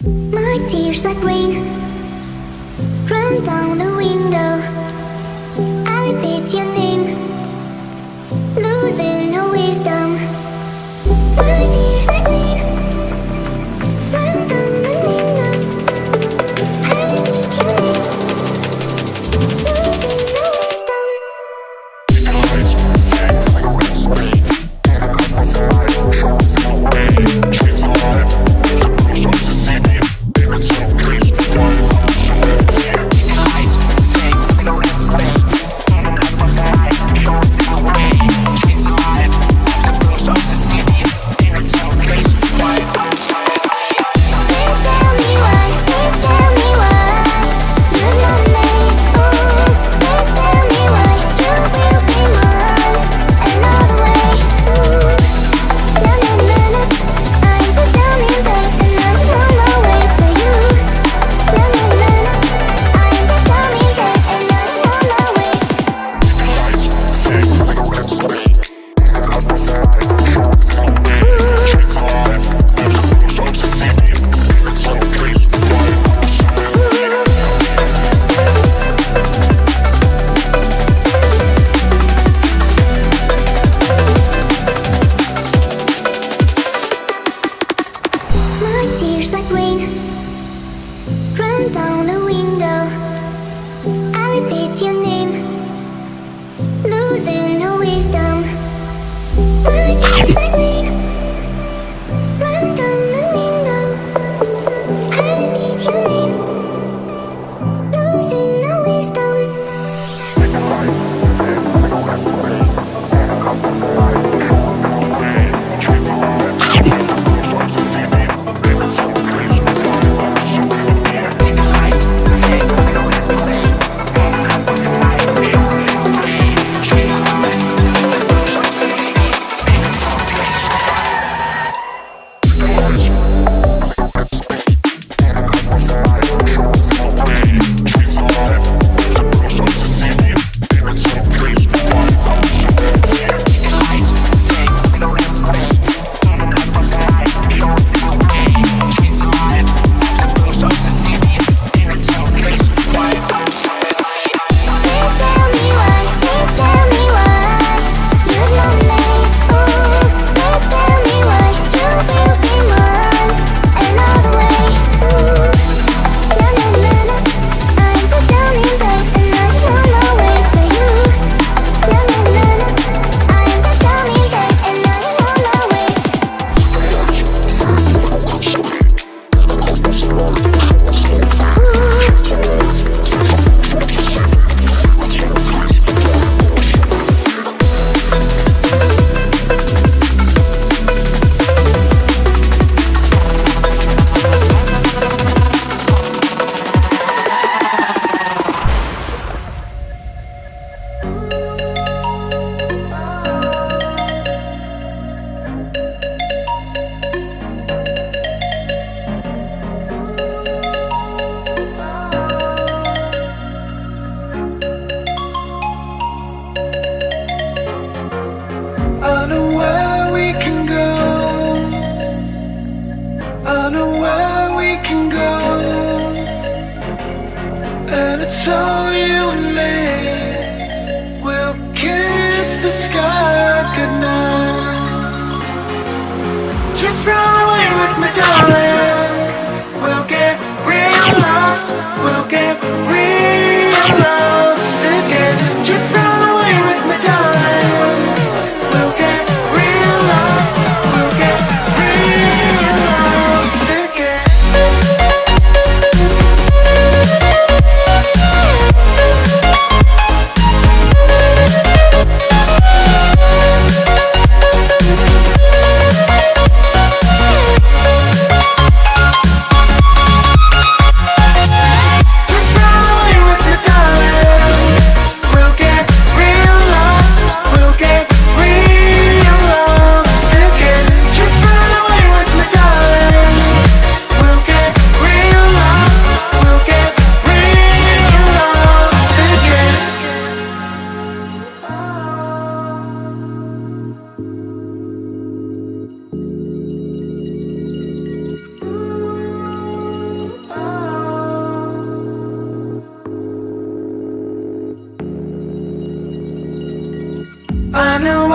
My tears like rain run down the window. I repeat your name, losing no wisdom. My tears like rain run down the window. I repeat your name, losing no wisdom. Tears like rain run down the window. I repeat your name, losing no wisdom. My tears like rain run down the window. I repeat your name, losing no wisdom. It's all you and me. We'll kiss the sky goodnight. Just run away with me, darling. We'll get real lost. We'll get real lost again. Just run away with me, darling. We'll get real lost. We'll get real lost again. I know